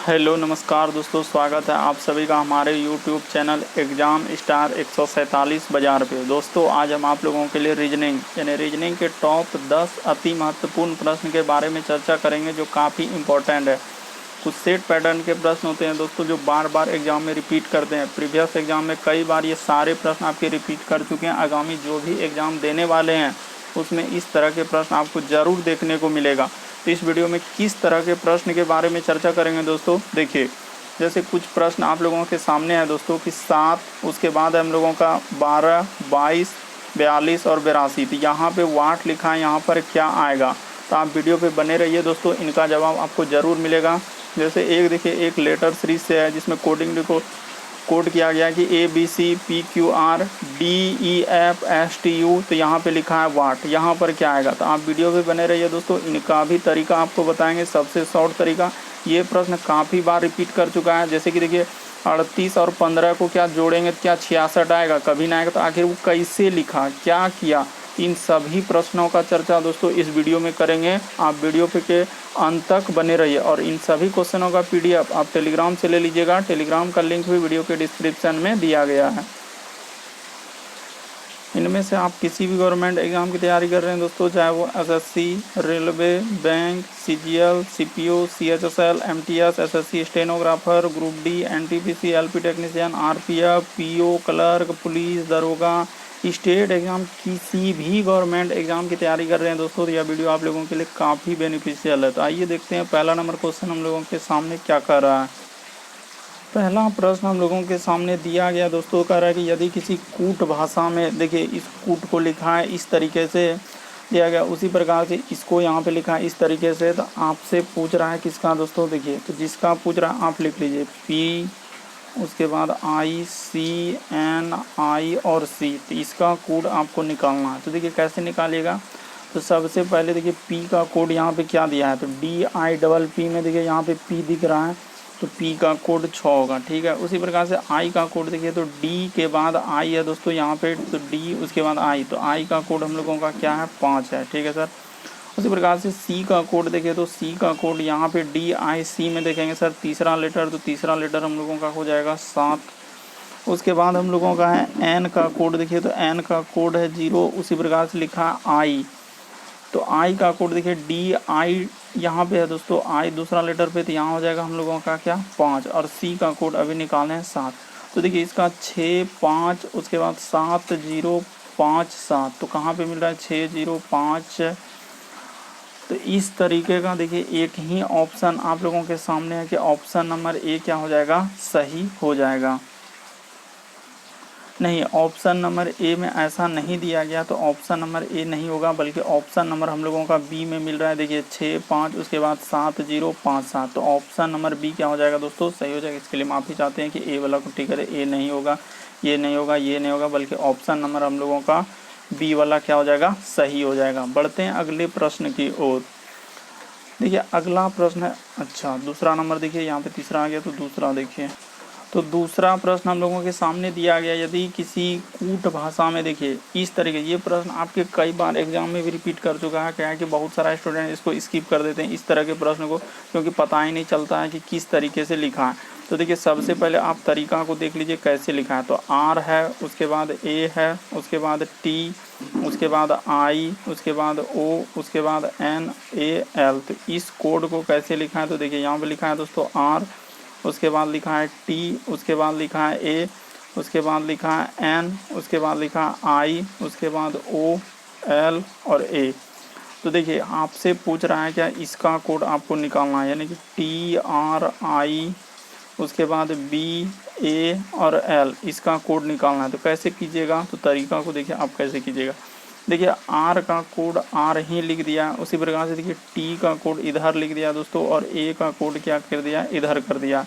Hello नमस्कार दोस्तों, स्वागत है आप सभी का हमारे यूट्यूब चैनल एग्ज़ाम स्टार 147 बाज़ार पे। दोस्तों आज हम आप लोगों के लिए रीजनिंग के टॉप 10 अति महत्वपूर्ण प्रश्न के बारे में चर्चा करेंगे जो काफ़ी इम्पोर्टेंट है। कुछ सेट पैटर्न के प्रश्न होते हैं दोस्तों जो बार बार एग्ज़ाम में रिपीट करते हैं। प्रीवियस एग्ज़ाम में कई बार ये सारे प्रश्न आपके रिपीट कर चुके हैं। आगामी जो भी एग्ज़ाम देने वाले हैं उसमें इस तरह के प्रश्न आपको ज़रूर देखने को मिलेगा। तो इस वीडियो में किस तरह के प्रश्न के बारे में चर्चा करेंगे दोस्तों, देखिए जैसे कुछ प्रश्न आप लोगों के सामने है दोस्तों कि 7, उसके बाद हम लोगों का 12, 22, 42 और 82। तो यहाँ पे वाट लिखा है, यहाँ पर क्या आएगा। तो आप वीडियो पे बने रहिए दोस्तों, इनका जवाब आपको ज़रूर मिलेगा। जैसे एक देखिए, एक लेटर सीरीज से है जिसमें कोडिंग देखो कोड किया गया कि ABCPQR DEFSTU। तो यहाँ पे लिखा है वाट, यहाँ पर क्या आएगा। तो आप वीडियो पे बने रहिए दोस्तों, इनका भी तरीका आपको बताएंगे। सबसे शॉर्ट तरीका, ये प्रश्न काफ़ी बार रिपीट कर चुका है। जैसे कि देखिए 38 और 15 को क्या जोड़ेंगे तो क्या 66 आएगा, कभी ना आएगा। तो आखिर वो कैसे लिखा, क्या किया, इन सभी प्रश्नों का चर्चा दोस्तों इस वीडियो में करेंगे। आप वीडियो पे के अंत तक बने रहिए और इन सभी क्वेश्चनों का PDF आप टेलीग्राम से ले लीजिएगा। टेलीग्राम का लिंक भी वीडियो के डिस्क्रिप्शन में दिया गया है। इनमें से आप किसी भी गवर्नमेंट एग्जाम की तैयारी कर रहे हैं दोस्तों, चाहे वो SSC, railway, bank, CGL, CPO, CHSL, MTS, SSC stenographer, group D, NTPC, LP technician, RPF, PO, clerk, police, दरोगा, स्टेट एग्ज़ाम, किसी भी गवर्नमेंट एग्ज़ाम की तैयारी कर रहे हैं दोस्तों, तो यह वीडियो आप लोगों के लिए काफ़ी बेनिफिशियल है। तो आइए देखते हैं पहला नंबर क्वेश्चन हम लोगों के सामने क्या कर रहा है। पहला प्रश्न हम लोगों के सामने दिया गया दोस्तों, कह रहा है कि यदि किसी कूट भाषा में, देखिए इस कूट को लिखा है इस तरीके से दिया गया, उसी प्रकार से इसको यहाँ पे लिखा है इस तरीके से। तो आपसे पूछ रहा है किसका दोस्तों, देखिए तो जिसका पूछ रहा है आप लिख लीजिए P, उसके बाद ICNI और C। तो इसका कोड आपको निकालना है। तो देखिए कैसे निकालिएगा। तो सबसे पहले देखिए P का कोड यहाँ पे क्या दिया है, तो DIPP में देखिए यहाँ पे P दिख रहा है, तो P का कोड 6 होगा, ठीक है। उसी प्रकार से I का कोड देखिए, तो D के बाद I है दोस्तों यहाँ पे, तो D उसके बाद I, तो I का कोड हम लोगों का क्या है, 5 है, ठीक है सर। उसी प्रकार से C का कोड देखिए, तो C का कोड यहाँ पे DIC में देखेंगे सर तीसरा लेटर, तो तीसरा लेटर हम लोगों का हो जाएगा 7। उसके बाद हम लोगों का है N का कोड देखिए, तो N का कोड है 0। उसी प्रकार से लिखा है I, तो I का कोड देखिए DI यहाँ पे है दोस्तों, I दूसरा लेटर पे, तो यहाँ हो जाएगा हम लोगों का क्या, 5। और C का कोड अभी निकाले हैं 7। तो देखिए इसका 6, 5, उसके बाद 7, 0, 5, 7। तो कहाँ पे मिल रहा है, 6, 0, 5। तो इस तरीके का देखिए एक ही ऑप्शन आप लोगों के सामने है कि ऑप्शन नंबर A क्या हो जाएगा, सही हो जाएगा। नहीं, ऑप्शन नंबर A में ऐसा नहीं दिया गया, तो ऑप्शन नंबर A नहीं होगा, बल्कि ऑप्शन नंबर हम लोगों का B में मिल रहा है। देखिए 6, 5, उसके बाद 7, 0, 5, 7। तो ऑप्शन नंबर B क्या हो जाएगा दोस्तों, सही हो जाएगा। इसके लिए माफ़ी चाहते हैं कि A वाला को टिक है, A नहीं होगा, ये नहीं होगा, ये नहीं होगा, बल्कि ऑप्शन नंबर हम लोगों का B वाला क्या हो जाएगा, सही हो जाएगा। बढ़ते हैं अगले प्रश्न की ओर। देखिए अगला प्रश्न है, अच्छा दूसरा नंबर देखिए, यहाँ पे तीसरा आ गया, तो दूसरा देखिए। तो दूसरा प्रश्न हम लोगों के सामने दिया गया, यदि किसी कूट भाषा में, देखिए इस तरीके, ये प्रश्न आपके कई बार एग्जाम में भी रिपीट कर चुका है। क्या है कि बहुत सारा स्टूडेंट इसको स्किप कर देते हैं इस तरह के प्रश्न को, क्योंकि पता ही नहीं चलता है कि किस तरीके से लिखा है। तो देखिए सबसे पहले आप तरीका को देख लीजिए कैसे लिखा है। तो R है, उसके बाद A है, उसके बाद T, उसके बाद I, उसके बाद O, उसके बाद NAL। तो इस कोड को कैसे लिखा है, तो देखिए यहाँ पे लिखा है दोस्तों R, उसके बाद लिखा है T, उसके बाद लिखा है A, उसके बाद लिखा है N, उसके बाद लिखा है I, उसके बाद O, L और A। तो देखिए आपसे पूछ रहा है क्या, इसका कोड आपको निकालना है, यानी कि TRI, उसके बाद B, A और L, इसका कोड निकालना है। तो कैसे कीजिएगा, तो तरीका को देखिए आप कैसे कीजिएगा। देखिए R का कोड R ही लिख दिया, उसी प्रकार से देखिए T का कोड इधर लिख दिया दोस्तों, और A का कोड क्या कर दिया, इधर कर दिया,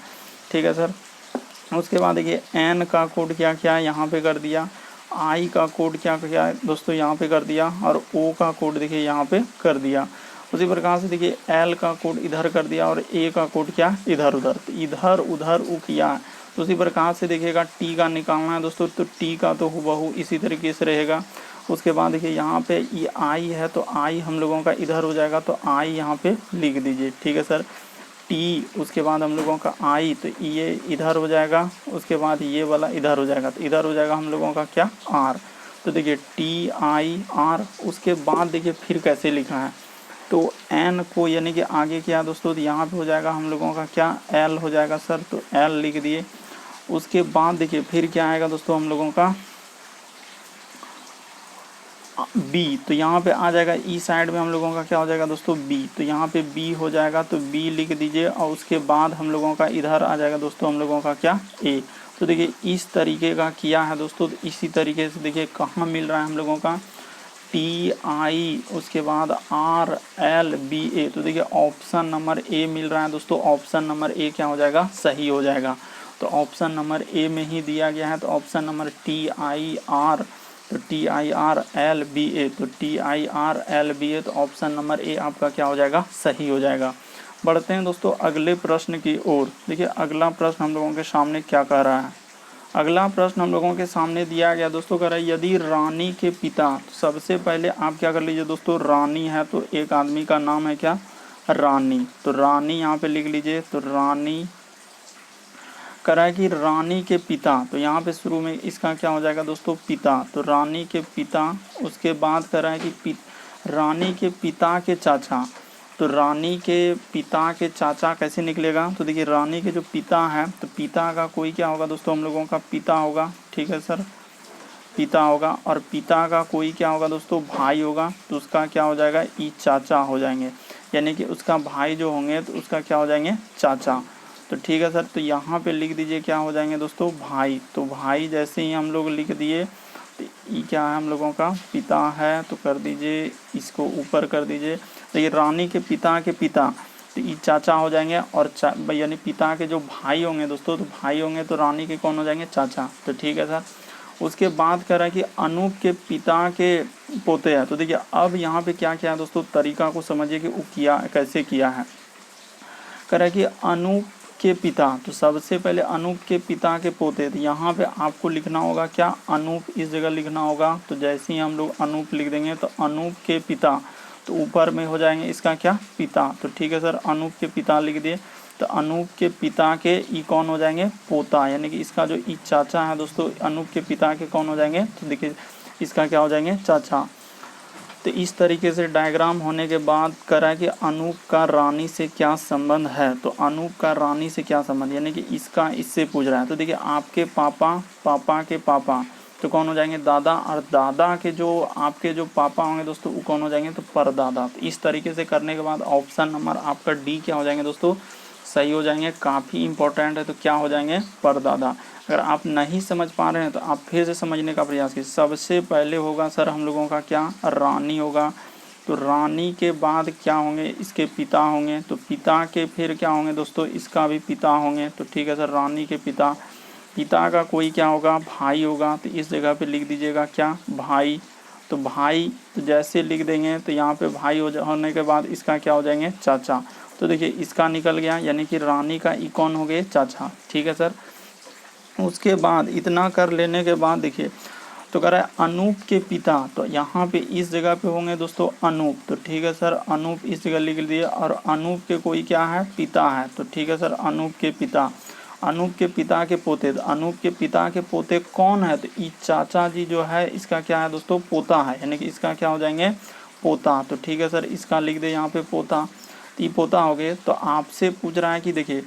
ठीक है सर। उसके बाद देखिए N का कोड क्या क्या यहाँ पे कर दिया, I का कोड क्या क्या है दोस्तों, यहाँ पे कर दिया, और O का कोड देखिए यहाँ पे कर दिया। उसी प्रकार से देखिए L का कोड इधर कर दिया, और A का कोड क्या, इधर उधर, तो इधर उधर वो किया। तो उसी प्रकार से देखिएगा T का निकालना है दोस्तों, तो T का तो हुबहू इसी तरीके से रहेगा। उसके बाद देखिए यहाँ पे ये I है, तो I हम लोगों का इधर हो जाएगा, तो I यहाँ पे लिख दीजिए, ठीक है सर। टी, उसके बाद हम लोगों का आई, तो ये इधर हो जाएगा, उसके बाद ये वाला इधर हो जाएगा, तो इधर हो जाएगा हम लोगों का क्या, आर। तो देखिए टी आई आर, उसके बाद देखिए फिर कैसे लिखा है, तो एन को यानी कि आगे क्या दोस्तों, तो यहाँ पे हो जाएगा हम लोगों का क्या, एल हो जाएगा सर, तो एल लिख दिए। उसके बाद देखिए फिर क्या आएगा दोस्तों हम लोगों का बी, तो यहाँ पे आ जाएगा ई साइड में हम लोगों का क्या हो जाएगा दोस्तों, बी, तो यहाँ पे बी हो जाएगा, तो बी लिख दीजिए। और उसके बाद हम लोगों का इधर आ जाएगा दोस्तों हम लोगों का क्या, ए। तो देखिए इस तरीके का किया है दोस्तों, तो इसी तरीके से देखिए कहाँ मिल रहा है हम लोगों का, टी आई, उसके बाद आर एल बी ए, तो देखिए ऑप्शन नंबर ए मिल रहा है दोस्तों, ऑप्शन नंबर ए क्या हो जाएगा, सही हो जाएगा। तो ऑप्शन नंबर ए में ही दिया गया है, तो option number T I R, तो T I R L B A, तो T I R L B A, तो ऑप्शन नंबर ए आपका क्या हो जाएगा, सही हो जाएगा। बढ़ते हैं दोस्तों अगले प्रश्न की ओर। देखिए अगला प्रश्न हम लोगों के सामने क्या कह रहा है, अगला प्रश्न हम लोगों के सामने दिया गया दोस्तों, कह रहा है यदि रानी के पिता, तो सबसे पहले आप क्या कर लीजिए दोस्तों, रानी है तो एक आदमी का नाम है क्या, रानी, तो रानी यहाँ पे लिख लीजिए। तो रानी कह रहा है कि रानी के पिता, तो यहाँ पे शुरू में इसका क्या हो जाएगा दोस्तों, पिता, तो रानी के पिता। उसके बाद कह रहा है कि रानी के पिता के चाचा, तो रानी के पिता के चाचा कैसे निकलेगा, तो देखिए रानी के जो पिता है, तो पिता का कोई क्या होगा दोस्तों हम लोगों का पिता होगा, ठीक है सर, पिता होगा। और पिता का कोई क्या होगा दोस्तों, भाई होगा, तो उसका क्या हो जाएगा, ई चाचा हो जाएंगे, यानी कि उसका भाई जो होंगे तो उसका क्या हो जाएंगे, चाचा। तो ठीक है सर, तो यहाँ पे लिख दीजिए क्या हो जाएंगे दोस्तों, भाई। तो भाई जैसे ही हम लोग लिख दिए, तो ये क्या है हम लोगों का, पिता है, तो कर दीजिए इसको ऊपर कर दीजिए। तो ये रानी के पिता तो ये चाचा हो जाएंगे, और यानी पिता के जो भाई होंगे दोस्तों, तो भाई होंगे तो रानी के कौन हो जाएंगे, चाचा। तो ठीक है सर। उसके बाद कह रहा है कि अनूप के पिता के पोते हैं, तो देखिए अब यहाँ पे क्या किया है दोस्तों, तरीका को समझिए कि वो किया कैसे किया है। कह रहा है कि अनूप के पिता, तो सबसे पहले अनूप के पिता के पोते, तो यहाँ पे आपको लिखना होगा क्या, अनूप इस जगह लिखना होगा। तो जैसे ही हम लोग अनूप लिख देंगे, तो अनूप के पिता, तो ऊपर में हो जाएंगे इसका क्या, पिता। तो ठीक है सर, अनूप के पिता लिख दिए। तो अनूप के पिता के ई कौन हो जाएंगे, पोता, यानी कि इसका जो ई चाचा है दोस्तों, अनूप के पिता के कौन हो जाएंगे, तो देखिए इसका क्या हो जाएंगे, चाचा। तो इस तरीके से डायग्राम होने के बाद करा कि अनूप का रानी से क्या संबंध है, तो अनूप का रानी से क्या संबंध, यानी कि इसका इससे पूछ रहा है। तो देखिए आपके पापा, पापा के पापा, तो कौन हो जाएंगे, दादा, और दादा के जो आपके जो पापा होंगे दोस्तों, वो कौन हो जाएंगे, तो परदादा। तो इस तरीके से करने के बाद ऑप्शन नंबर आपका डी क्या हो जाएंगे दोस्तों, सही हो जाएंगे। काफ़ी इंपॉर्टेंट है, तो क्या हो जाएंगे, परदादा। अगर आप नहीं समझ पा रहे हैं तो आप फिर से समझने का प्रयास कीजिए। सबसे पहले होगा सर हम लोगों का क्या, रानी होगा, तो रानी के बाद क्या होंगे, इसके पिता होंगे, तो पिता के फिर क्या होंगे दोस्तों, इसका भी पिता होंगे। तो ठीक है सर, रानी के पिता, पिता का कोई क्या होगा, भाई होगा, तो इस जगह पे लिख दीजिएगा क्या, भाई। तो भाई तो जैसे लिख देंगे, तो यहाँ पे भाई होने के बाद इसका क्या हो जाएंगे, चाचा। तो देखिए इसका निकल गया, यानी कि रानी का ई कौन हो गए, चाचा। ठीक है सर। उसके बाद इतना कर लेने के बाद देखिए, तो कह रहा है अनूप के पिता, तो यहाँ पे इस जगह पे होंगे दोस्तों अनूप। तो ठीक है सर, अनूप इस जगह लिख दिए। और अनूप के कोई क्या है, पिता है, तो ठीक है सर, अनूप के पिता, अनूप के पिता के पोते, तो अनूप के पिता के पोते कौन है, तो ये चाचा जी जो है इसका क्या है दोस्तों, पोता है, यानी कि इसका क्या हो जाएंगे, पोता। तो ठीक है सर, इसका लिख दे यहाँ पे पोता, तो ये पोता हो गए। तो आपसे पूछ रहा है कि देखिए,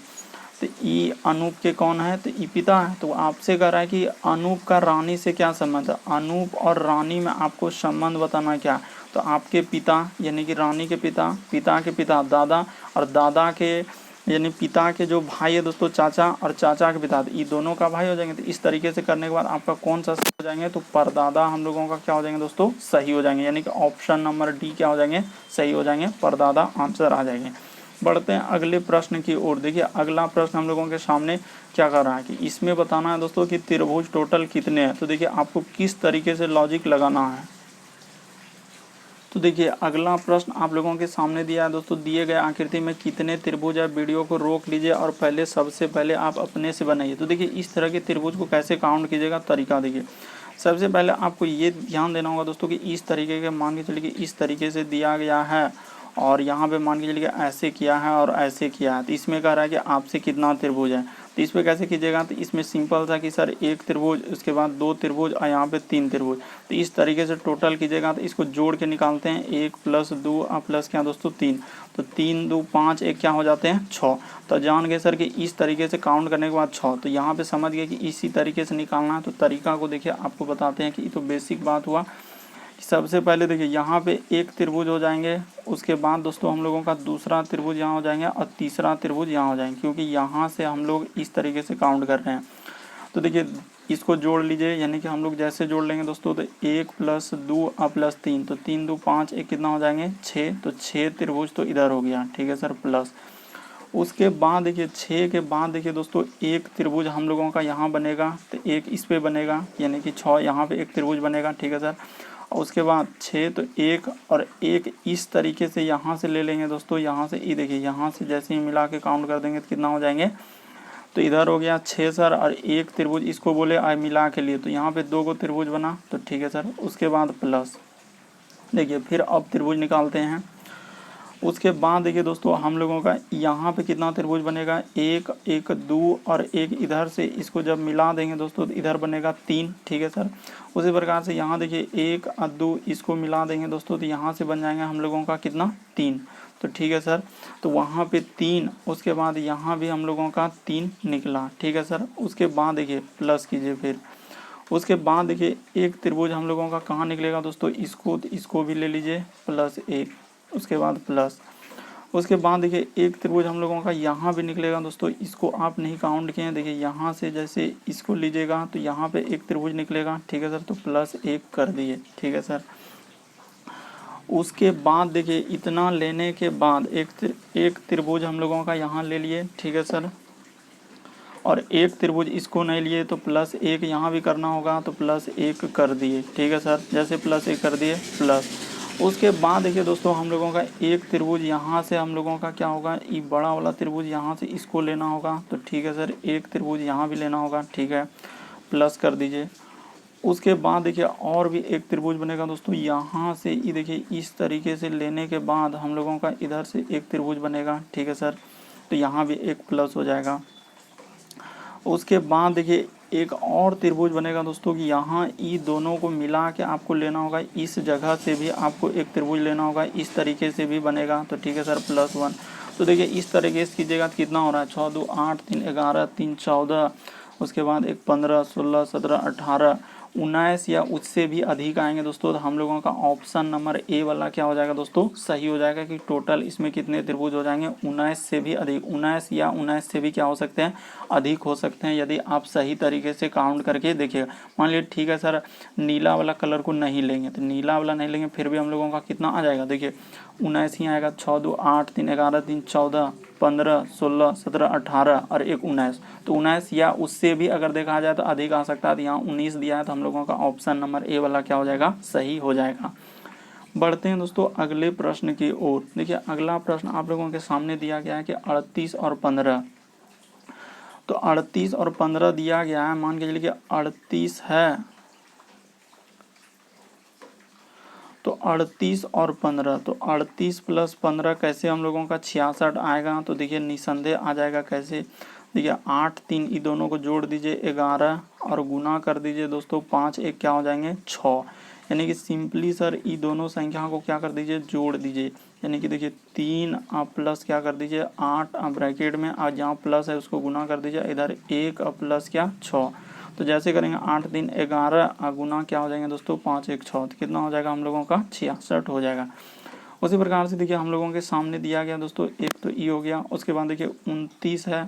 तो ई अनूप के कौन है, तो ई पिता है। तो आपसे कह रहा है कि अनूप का रानी से क्या संबंध है, अनूप और रानी में आपको संबंध बताना क्या। तो आपके पिता यानी कि रानी के पिता, पिता के पिता दादा, और दादा के यानी पिता के जो भाई है दोस्तों चाचा, और चाचा के पिता, ये दोनों का भाई हो जाएंगे। तो इस तरीके से करने के बाद आपका कौन सा सही हो जाएंगे, तो परदादा हम लोगों का क्या हो जाएंगे दोस्तों, सही हो जाएंगे, यानी कि ऑप्शन नंबर डी क्या हो जाएंगे, सही हो जाएंगे, परदादा आंसर आ जाएंगे। बढ़ते हैं अगले प्रश्न की ओर। देखिए अगला प्रश्न हम लोगों के सामने क्या कर रहा है कि इसमें बताना है दोस्तों कि त्रिभुज टोटल कितने हैं। तो देखिए आपको किस तरीके से लॉजिक लगाना है। तो देखिए अगला प्रश्न आप लोगों के सामने दिया है दोस्तों, दिए गए आकृति में कितने त्रिभुज है। वीडियो को रोक लीजिए और पहले सबसे पहले आप अपने से बनाइए। तो देखिए इस तरह के त्रिभुज को कैसे काउंट कीजिएगा, तरीका देखिए। सबसे पहले आपको ये ध्यान देना होगा दोस्तों कि इस तरीके के मान के चलिए कि इस तरीके से दिया गया है, और यहाँ पे मान के चलिए ऐसे किया है और ऐसे किया है, तो इसमें कह रहा है कि आपसे कितना त्रिभुज है। तो इस पे कैसे कीजिएगा, तो इसमें सिंपल था कि सर एक त्रिभुज, उसके बाद दो त्रिभुज और यहाँ पे तीन त्रिभुज, तो इस तरीके से टोटल कीजिएगा। तो इसको जोड़ के निकालते हैं, 1 + 2 और प्लस क्या दोस्तों 3, तो 3 2 5 1 क्या हो जाते हैं 6। तो जान गए सर कि इस तरीके से काउंट करने के बाद 6, तो यहाँ पे समझ गए कि इसी तरीके से निकालना है। तो तरीका को देखिए आपको बताते हैं कि ये तो बेसिक बात हुआ। सबसे पहले देखिए यहाँ पे एक त्रिभुज हो जाएंगे, उसके बाद दोस्तों हम लोगों का दूसरा त्रिभुज यहाँ हो जाएंगे और तीसरा त्रिभुज यहाँ हो जाएंगे, क्योंकि यहाँ से हम लोग इस तरीके से काउंट कर रहे हैं। तो देखिए इसको जोड़ लीजिए, यानी कि हम लोग जैसे जोड़ लेंगे दोस्तों, तो 1 + 2 और प्लस 3, तो 3 2 5 1 कितना हो जाएंगे 6, तो 6 त्रिभुज तो इधर हो गया, ठीक है सर, प्लस। उसके बाद देखिए 6 के बाद देखिए दोस्तों एक त्रिभुज हम लोगों का यहाँ बनेगा, तो एक इस पे बनेगा, यानी कि 6 यहाँ पे एक त्रिभुज बनेगा, ठीक है सर। और उसके बाद 6 तो एक और एक इस तरीके से यहाँ से ले लेंगे दोस्तों, यहाँ से ये देखिए यहाँ से जैसे ही मिला के काउंट कर देंगे तो कितना हो जाएंगे, तो इधर हो गया 6 सर, और एक त्रिभुज इसको बोले आई मिला के लिए, तो यहाँ पे 2 को त्रिभुज बना, तो ठीक है सर। उसके बाद प्लस देखिए फिर अब त्रिभुज निकालते हैं। उसके बाद देखिए दोस्तों हम लोगों का यहाँ पे कितना त्रिभुज बनेगा, 1 1 2 और एक इधर से, इसको जब मिला देंगे दोस्तों तो इधर बनेगा 3, ठीक है सर। उसी प्रकार से यहाँ देखिए 1 और 2 इसको मिला देंगे दोस्तों, तो यहाँ से बन जाएंगे हम लोगों का कितना 3, तो ठीक है सर। तो वहाँ पे 3, उसके बाद यहाँ भी हम लोगों का 3 निकला, ठीक है सर। उसके बाद देखिए प्लस कीजिए फिर। उसके बाद देखिए एक त्रिभुज हम लोगों का कहाँ निकलेगा दोस्तों, इसको, तो इसको भी ले लीजिए +1, उसके बाद प्लस। उसके बाद देखिए एक त्रिभुज हम लोगों का यहाँ भी निकलेगा दोस्तों, इसको आप नहीं काउंट किए हैं, देखिए यहाँ से जैसे इसको लीजिएगा तो यहाँ पे एक त्रिभुज निकलेगा, ठीक है सर, तो +1 कर दिए, ठीक है सर। उसके बाद देखिए इतना लेने के बाद एक त्रिभुज हम लोगों का यहाँ ले लिए, ठीक है सर, और एक त्रिभुज इसको नहीं लिए, तो +1 यहाँ भी करना होगा, तो +1 कर दिए, ठीक है सर। जैसे +1 कर दिए प्लस। उसके बाद देखिए दोस्तों हम लोगों का एक त्रिभुज यहाँ से हम लोगों का क्या होगा, ये बड़ा वाला त्रिभुज यहाँ से इसको लेना होगा, तो ठीक है सर, एक त्रिभुज यहाँ भी लेना होगा, ठीक है, प्लस कर दीजिए। उसके बाद देखिए और भी एक त्रिभुज बनेगा दोस्तों, यहाँ से ये देखिए इस तरीके से लेने के बाद हम लोगों का इधर से एक त्रिभुज बनेगा, ठीक है सर, तो यहाँ भी एक प्लस हो जाएगा। उसके बाद देखिए एक और त्रिभुज बनेगा दोस्तों कि यहाँ ई दोनों को मिला के आपको लेना होगा, इस जगह से भी आपको एक त्रिभुज लेना होगा, इस तरीके से भी बनेगा, तो ठीक है सर, +1। तो देखिए इस तरीके से कीजिएगा तो कितना हो रहा है, 6 2 8 3 11 3 14, उसके बाद एक 15 16 17 18 19 या उससे भी अधिक आएंगे दोस्तों, तो हम लोगों का ऑप्शन नंबर ए वाला क्या हो जाएगा दोस्तों, सही हो जाएगा। कि टोटल इसमें कितने त्रिभुज हो जाएंगे, 19 से भी अधिक, 19 या 19 से भी क्या हो सकते हैं, अधिक हो सकते हैं, यदि आप सही तरीके से काउंट करके देखिएगा। मान लीजिए ठीक है सर, नीला वाला कलर को नहीं लेंगे, तो नीला वाला नहीं लेंगे, फिर भी हम लोगों का कितना आ जाएगा, देखिए 19 ही आएगा, 6 2 8 3 11 3 14 15 16 17 18 और एक 19, तो 19 या उससे भी अगर देखा जाए तो अधिक आ सकता है, तो यहाँ 19 दिया है, तो हम लोगों का ऑप्शन नंबर ए वाला क्या हो जाएगा, सही हो जाएगा। बढ़ते हैं दोस्तों अगले प्रश्न की ओर। देखिए अगला प्रश्न आप लोगों के सामने दिया गया है कि 38 और 15, तो 38 और 15 दिया गया है, मान के चलिए कि 38 है, तो 38 और 15, तो 38 + 15 कैसे हम लोगों का 66 आएगा, तो देखिए निसंदेह आ जाएगा। कैसे, देखिए 8 3 ये दोनों को जोड़ दीजिए 11 और गुना कर दीजिए दोस्तों 5 1 क्या हो जाएंगे 6, यानी कि सिंपली सर ये दोनों संख्या को क्या कर दीजिए, जोड़ दीजिए, यानी कि देखिए 3 प्लस क्या कर दीजिए 8 ब्रैकेट में, और जहाँ प्लस है उसको गुना कर दीजिए, इधर 1 प्लस क्या 6, तो जैसे करेंगे 8 3 11 गुना क्या हो जाएंगे दोस्तों 5 1 6, तो कितना हो जाएगा हम लोगों का 66 हो जाएगा। उसी प्रकार से देखिए हम लोगों के सामने दिया गया दोस्तों, एक तो ई हो गया, उसके बाद देखिए 29 है,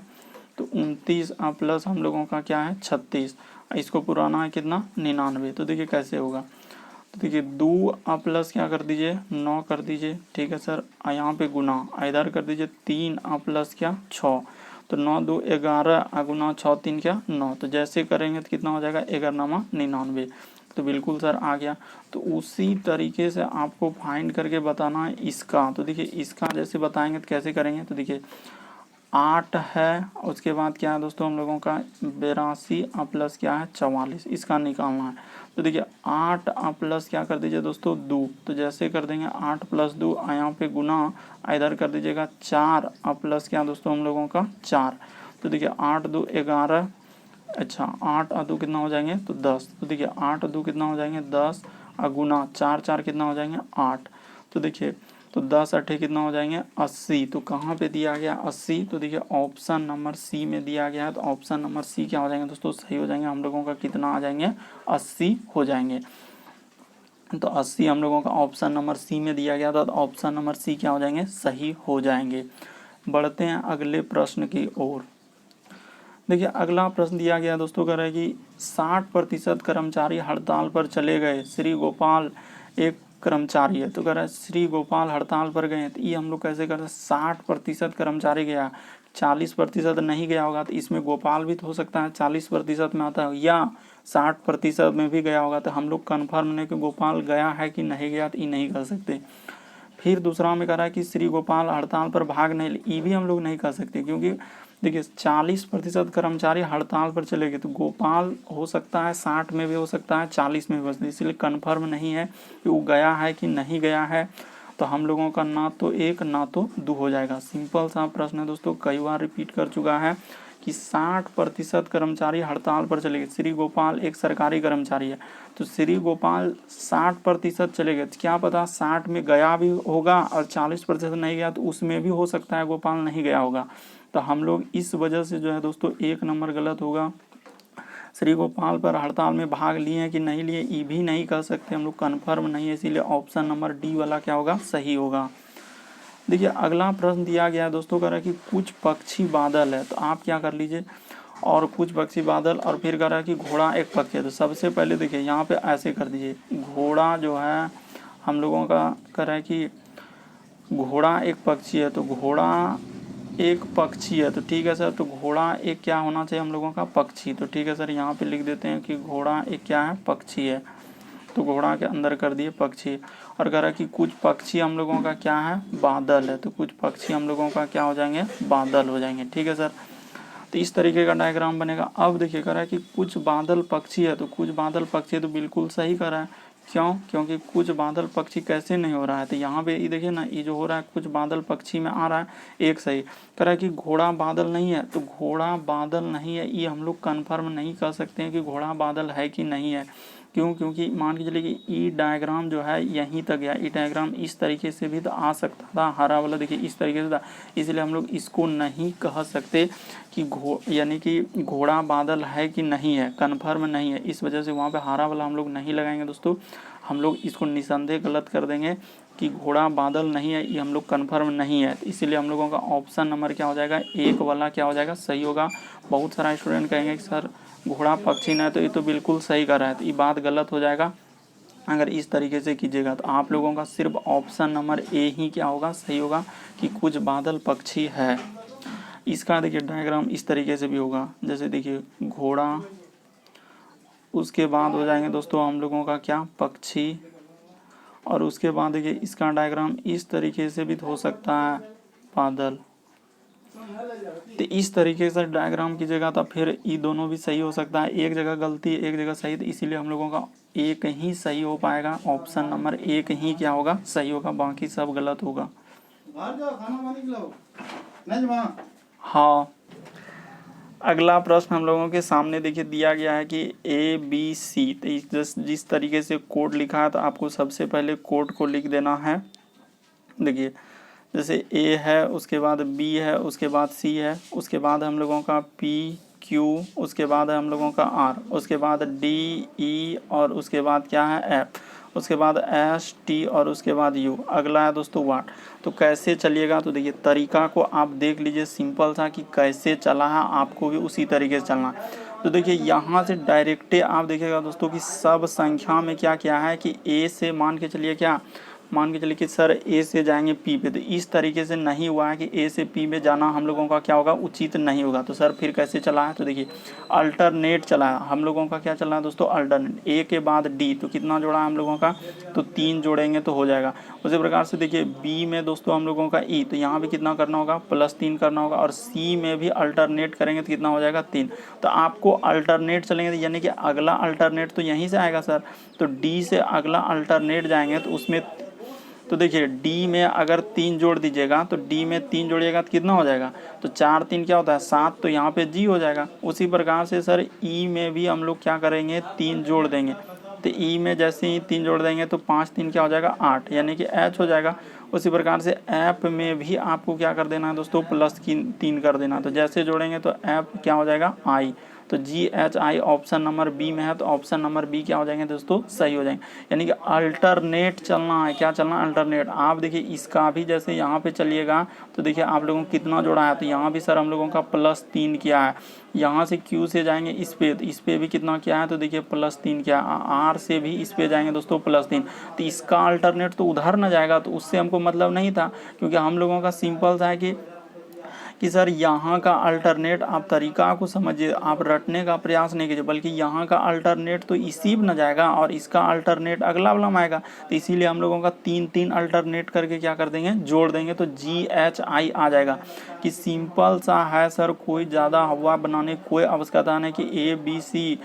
तो 29 प्लस हम लोगों का क्या है 36, इसको पुराना है कितना 99, तो देखिए कैसे होगा, तो देखिए 2 प्लस क्या कर दीजिए 9 कर दीजिए, ठीक है सर, यहाँ पे गुना इधर कर दीजिए 3 प्लस क्या 6, तो 9 2 11 गुना 6 3 क्या 9, तो जैसे करेंगे तो कितना हो जाएगा 11 99, तो बिल्कुल सर आ गया। तो उसी तरीके से आपको फाइंड करके बताना है इसका, तो देखिए इसका जैसे बताएंगे तो कैसे करेंगे, तो देखिए 8 है, उसके बाद क्या है दोस्तों हम लोगों का 82 प्लस क्या है 44, इसका निकालना है। तो देखिए 8 प्लस क्या कर दीजिए दोस्तों 2, तो जैसे कर देंगे 8 प्लस 2 यहाँ पे गुना, इधर कर दीजिएगा 4 प्लस क्या दोस्तों हम लोगों का 4। तो देखिए 8 2 11, अच्छा 8 और 2 कितना हो जाएंगे तो 10। तो देखिए 8 और 2 कितना हो जाएंगे 10, और गुना 4 4 कितना हो जाएंगे 8। तो देखिए तो 10 अट्ठे कितना हो जाएंगे 80। तो कहाँ पे दिया गया 80, तो देखिए ऑप्शन नंबर सी में दिया गया है। तो ऑप्शन नंबर सी क्या हो जाएंगे दोस्तों सही हो जाएंगे, हम लोगों का कितना आ जाएंगे 80 हो जाएंगे। तो 80 हम लोगों का ऑप्शन नंबर सी में दिया गया था, तो ऑप्शन नंबर सी क्या हो जाएंगे सही हो जाएंगे। बढ़ते हैं अगले प्रश्न की ओर। देखिए अगला प्रश्न दिया गया दोस्तों, कह रहा है कि 60% कर्मचारी हड़ताल पर चले गए, श्री गोपाल एक कर्मचारी है। तो कह रहा है श्री गोपाल हड़ताल पर गए, तो ये हम लोग कैसे करते हैं 60% कर्मचारी गया, 40% नहीं गया होगा, तो इसमें गोपाल भी तो हो सकता है 40% में आता है, या 60% में भी गया होगा। तो हम लोग कन्फर्म नहीं कि गोपाल गया है कि नहीं गया, तो ये नहीं कर सकते। फिर दूसरा में कह रहा है कि श्री गोपाल हड़ताल पर भाग नहीं, ये भी हम लोग नहीं कर सकते, क्योंकि देखिए 40% कर्मचारी हड़ताल पर चले गए, तो गोपाल हो सकता है 60 में भी हो सकता है 40 में भी हो सकता है, इसलिए कन्फर्म नहीं है कि वो गया है कि नहीं गया है। तो हम लोगों का ना तो 1 ना तो 2 हो जाएगा। सिंपल सा प्रश्न है दोस्तों, कई बार रिपीट कर चुका है कि 60% कर्मचारी हड़ताल पर चले गए। श्री गोपाल एक सरकारी कर्मचारी है, तो श्री गोपाल 60% चले गए, क्या पता 60 में गया भी होगा और 40% नहीं गया, तो उसमें भी हो सकता है गोपाल नहीं गया होगा। तो हम लोग इस वजह से जो है दोस्तों 1 नंबर गलत होगा। श्री गोपाल पर हड़ताल में भाग लिए हैं कि नहीं लिए, ये भी नहीं कर सकते, हम लोग कन्फर्म नहीं है, इसीलिए ऑप्शन नंबर डी वाला क्या होगा सही होगा। देखिए अगला प्रश्न दिया गया है दोस्तों, कह रहा है कि कुछ पक्षी बादल है, तो आप क्या कर लीजिए और कुछ पक्षी बादल, और फिर कह रहा है कि घोड़ा एक पक्षी है। तो सबसे पहले देखिए यहाँ पे ऐसे कर दीजिए, घोड़ा जो है हम लोगों का कह रहा है कि घोड़ा एक पक्षी है, तो घोड़ा एक पक्षी है, तो ठीक है सर। तो घोड़ा एक क्या होना चाहिए हम लोगों का पक्षी, तो ठीक है सर यहाँ पे लिख देते हैं कि घोड़ा एक क्या है पक्षी है। तो घोड़ा के अंदर कर दिए पक्षी, और कह रहा है कि कुछ पक्षी हम लोगों का क्या है बादल है, तो कुछ पक्षी हम लोगों का क्या हो जाएंगे बादल हो जाएंगे, ठीक है सर। तो इस तरीके का डायग्राम बनेगा। अब देखिए कह रहा है कि कुछ बादल पक्षी है, तो कुछ बादल पक्षी है, तो बिल्कुल सही कर रहा है, क्यों, क्योंकि कुछ बादल पक्षी कैसे नहीं हो रहा है। तो यहाँ पे ये देखिए ना, ये जो हो रहा है कुछ बादल पक्षी में आ रहा है, एक सही। कह रहा है कि घोड़ा बादल नहीं है, तो घोड़ा बादल नहीं है, ये हम लोग कन्फर्म नहीं कर सकते हैं कि घोड़ा बादल है कि नहीं है। क्यों, क्योंकि मान के चलिए कि ई डायग्राम जो है यहीं तक गया, ई डायग्राम इस तरीके से भी तो आ सकता था, हरा वाला देखिए इस तरीके से था, इसलिए हम लोग इसको नहीं कह सकते कि यानी कि घोड़ा बादल है कि नहीं है, कन्फर्म नहीं है, इस वजह से वहाँ पे हरा वाला हम लोग नहीं लगाएंगे दोस्तों। हम लोग इसको निसंदेह गलत कर देंगे कि घोड़ा बादल नहीं है, ये हम लोग कन्फर्म नहीं है, इसीलिए हम लोगों का ऑप्शन नंबर क्या हो जाएगा 1 वाला क्या हो जाएगा सही होगा। बहुत सारा स्टूडेंट कहेंगे कि सर घोड़ा पक्षी नहीं, तो ये तो बिल्कुल सही कर रहा है, तो ये बात गलत हो जाएगा अगर इस तरीके से कीजिएगा। तो आप लोगों का सिर्फ ऑप्शन नंबर ए ही क्या होगा सही होगा कि कुछ बादल पक्षी है। इसका देखिए डायग्राम इस तरीके से भी होगा, जैसे देखिए घोड़ा, उसके बाद हो जाएंगे दोस्तों हम लोगों का क्या पक्षी, और उसके बाद देखिए इसका डायग्राम इस तरीके से भी हो सकता है बादल। तो इस तरीके से डायग्राम कीजिएगा तो फिर ये दोनों भी सही हो सकता है, एक जगह गलती एक जगह सही, तो इसीलिए हम लोगों का एक ही सही हो पाएगा, ऑप्शन नंबर 1 ही क्या होगा सही होगा, बाकी सब गलत होगा। हाँ, अगला प्रश्न हम लोगों के सामने देखिए दिया गया है कि ABC, तो जिस तरीके से कोड लिखा है तो आपको सबसे पहले कोड को लिख देना है। देखिए जैसे A है, उसके बाद B है, उसके बाद C है, उसके बाद हम लोगों का P Q, उसके बाद है हम लोगों का R, उसके बाद D E, और उसके बाद क्या है F, उसके बाद S T, और उसके बाद U। अगला है दोस्तों वाट। तो कैसे चलिएगा, तो देखिए तरीका को आप देख लीजिए सिंपल सा कि कैसे चला है, आपको भी उसी तरीके से चलना। तो देखिए यहाँ से डायरेक्टे आप देखिएगा दोस्तों कि सब संख्या में क्या क्या है कि A से मान के चलिए क्या मान के चलिए कि सर ए से जाएंगे पी पे, तो इस तरीके से नहीं हुआ है कि ए से पी में जाना हम लोगों का क्या होगा, उचित नहीं होगा। तो सर फिर कैसे चला है, तो देखिए अल्टरनेट चला है हम लोगों का, क्या चला है दोस्तों, अल्टरनेट। ए के बाद डी, तो कितना जोड़ा है हम लोगों का, तो 3 जोड़ेंगे तो हो जाएगा। उसी प्रकार से देखिए बी में दोस्तों हम लोगों का ई, तो यहाँ भी कितना करना होगा, +3 करना होगा। और सी में भी अल्टरनेट करेंगे तो कितना हो जाएगा, 3। तो आपको अल्टरनेट चलेंगे यानी कि अगला अल्टरनेट तो यहीं से आएगा सर। तो डी से अगला अल्टरनेट जाएंगे तो उसमें, तो देखिए डी में अगर 3 जोड़ दीजिएगा, तो डी में 3 जोड़िएगा तो कितना हो जाएगा, तो 4 3 क्या होता है, 7। तो यहाँ पे जी हो जाएगा। उसी प्रकार से सर ई में भी हम लोग क्या करेंगे, 3 जोड़ देंगे। तो ई में जैसे ही 3 जोड़ देंगे तो 5 3 क्या हो जाएगा, 8, यानी कि एच हो जाएगा। उसी प्रकार से ऐप में भी आपको क्या कर देना है दोस्तों, +3 कर देना। तो जैसे जोड़ेंगे तो ऐप क्या हो जाएगा, आई। तो GHI ऑप्शन नंबर बी में है, तो ऑप्शन नंबर बी क्या हो जाएंगे दोस्तों, सही हो जाएंगे। यानी कि अल्टरनेट चलना है, क्या चलना, अल्टरनेट। आप देखिए इसका भी जैसे यहाँ पे चलिएगा तो देखिए आप लोगों को कितना जोड़ा है, तो यहाँ भी सर हम लोगों का +3 किया है। यहाँ से Q से जाएंगे इस पे, तो इस पे भी कितना किया है, तो देखिए +3 किया। R से भी इस पे जाएंगे दोस्तों +3। तो इसका अल्टरनेट तो उधर न जाएगा, तो उससे हमको मतलब नहीं था, क्योंकि हम लोगों का सिंपल सा है कि सर यहाँ का अल्टरनेट, आप तरीका को समझिए, आप रटने का प्रयास नहीं कीजिए, बल्कि यहाँ का अल्टरनेट तो इसी में न जाएगा और इसका अल्टरनेट अगला वाला में आएगा। तो इसीलिए हम लोगों का 3 अल्टरनेट करके क्या कर देंगे, जोड़ देंगे, तो GHI आ जाएगा। कि सिंपल सा है सर, कोई ज़्यादा हवा बनाने कोई आवश्यकता नहीं कि ABC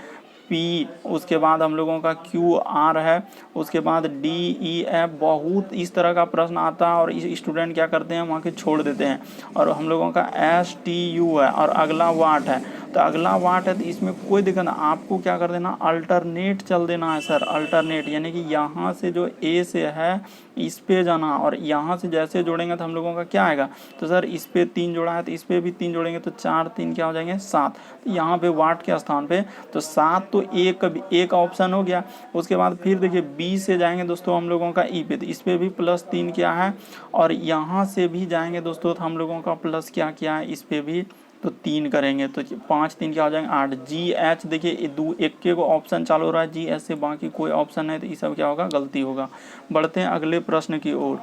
पी, उसके बाद हम लोगों का QR है, उसके बाद DEF। बहुत इस तरह का प्रश्न आता है और स्टूडेंट क्या करते हैं, वहाँ के छोड़ देते हैं। और हम लोगों का STU है और अगला वाट है, तो अगला वाट है, तो इसमें कोई दिक्कत नहीं। आपको क्या कर देना, अल्टरनेट चल देना है सर, अल्टरनेट। यानी कि यहाँ से जो ए से है इस पे जाना, और यहाँ से जैसे जोड़ेंगे तो हम लोगों का क्या आएगा, तो सर इस पे 3 जोड़ा है तो इस पे भी 3 जोड़ेंगे, तो 4 3 क्या हो जाएंगे, 7। तो यहाँ पे वाट के स्थान पे तो 7, तो एक ऑप्शन हो गया। उसके बाद फिर देखिए बी से जाएंगे दोस्तों हम लोगों का ई पे, तो इस पे भी +3 क्या है। और यहाँ से भी जाएंगे दोस्तों तो हम लोगों का प्लस क्या किया है, इस पे भी तो 3 करेंगे, तो 5 3 क्या हो जाएंगे, 8। GH देखिए एक के को ऑप्शन चालू हो रहा है, GH से बाकी कोई ऑप्शन नहीं, तो ये सब क्या होगा, गलती होगा। बढ़ते हैं अगले प्रश्न की ओर।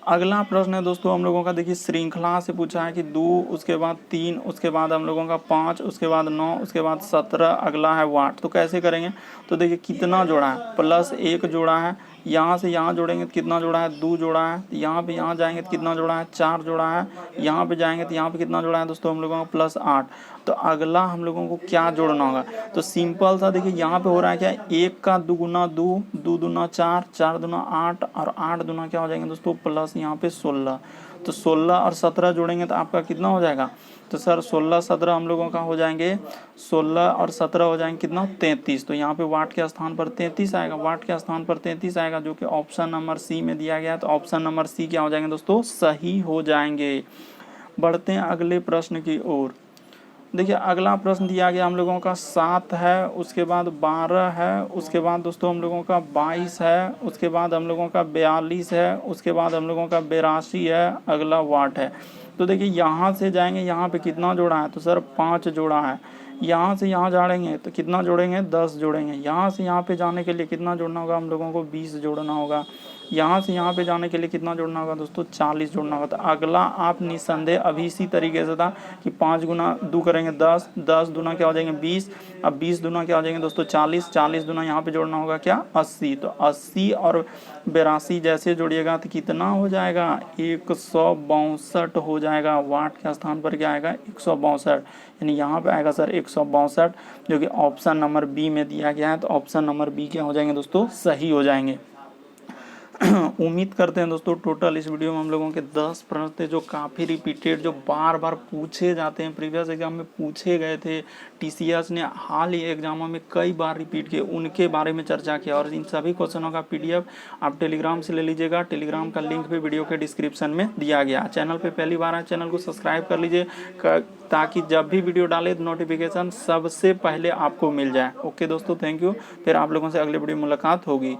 अगला प्रश्न है दोस्तों हम लोगों का, देखिए श्रृंखला से पूछा है कि 2, उसके बाद 3, उसके बाद हम लोगों का 5, उसके बाद 9, उसके बाद 17, अगला है वाट। तो कैसे करेंगे, तो देखिए कितना जोड़ा है, +1 जोड़ा है। यहाँ से यहाँ जोड़ेंगे तो कितना जोड़ा है, 2 जोड़ा है। तो यहाँ पे यहाँ जाएंगे तो कितना जोड़ा है, 4 जोड़ा है। यहाँ पे जाएंगे तो यहाँ पे कितना जोड़ा है दोस्तों, हम लोगों का +8। तो अगला हम लोगों को क्या जोड़ना होगा, तो सिंपल सा देखिए यहाँ पे हो रहा है क्या, 1 का 2 गुना 2, 2 दूना 4, 4 दूना 8, और 8 दूना क्या हो जाएंगे दोस्तों, प्लस यहाँ पे 16। तो 16 और 17 जोड़ेंगे तो आपका कितना हो जाएगा, तो सर 16 17 हम लोगों का हो जाएंगे, 16 और 17 हो जाएंगे कितना, 33। तो यहाँ पे वाट के स्थान पर 33 आएगा, वाट के स्थान पर 33 आएगा, जो कि ऑप्शन नंबर सी में दिया गया है। तो ऑप्शन नंबर सी क्या हो जाएंगे दोस्तों, सही हो जाएंगे। बढ़ते हैं अगले प्रश्न की ओर। देखिए अगला प्रश्न दिया गया हम लोगों का 7 है, उसके बाद 12 है, उसके बाद दोस्तों हम लोगों का 22 है, उसके बाद हम लोगों का 42 है, उसके बाद हम लोगों का 82 है, अगला वाट है। तो देखिए यहाँ से जाएंगे, यहाँ पे कितना जोड़ा है, तो सर 5 जोड़ा है। यहाँ से यहाँ जोड़ेंगे तो कितना जोड़ेंगे, 10 जोड़ेंगे। यहाँ से यहाँ पे जाने के लिए कितना जोड़ना होगा, हम लोगों को 20 जोड़ना होगा। यहाँ से यहाँ पे जाने के लिए कितना जोड़ना होगा दोस्तों, 40 जोड़ना होगा। तो अगला आप निसंदेह अभी इसी तरीके से था कि 5 गुना 2 करेंगे 10, 10 दूना क्या हो जाएंगे 20, अब 20 दूना क्या हो जाएंगे दोस्तों 40, 40 दूना यहाँ पे जोड़ना होगा क्या 80। तो 80 और 82 जैसे जोड़िएगा तो कितना हो जाएगा, 162 हो जाएगा। वाट के स्थान पर क्या आएगा, 162, यानी यहाँ पे आएगा सर 162, जो कि ऑप्शन नंबर बी में दिया गया है। तो ऑप्शन नंबर बी क्या हो जाएंगे दोस्तों, सही हो जाएंगे। उम्मीद करते हैं दोस्तों टोटल इस वीडियो में हम लोगों के 10 प्रश्न थे जो काफ़ी रिपीटेड, जो बार बार पूछे जाते हैं, प्रीवियस एग्जाम में पूछे गए थे। TCS ने हाल ही एग्जामों में कई बार रिपीट किए, उनके बारे में चर्चा किया। और इन सभी क्वेश्चनों का PDF आप टेलीग्राम से ले लीजिएगा। टेलीग्राम का लिंक भी वीडियो के डिस्क्रिप्शन में दिया गया। चैनल पर पहली बार आए, चैनल को सब्सक्राइब कर लीजिए ताकि जब भी वीडियो डाले तो नोटिफिकेशन सबसे पहले आपको मिल जाए। ओके दोस्तों, थैंक यू। फिर आप लोगों से अगले वीडियो में मुलाकात होगी।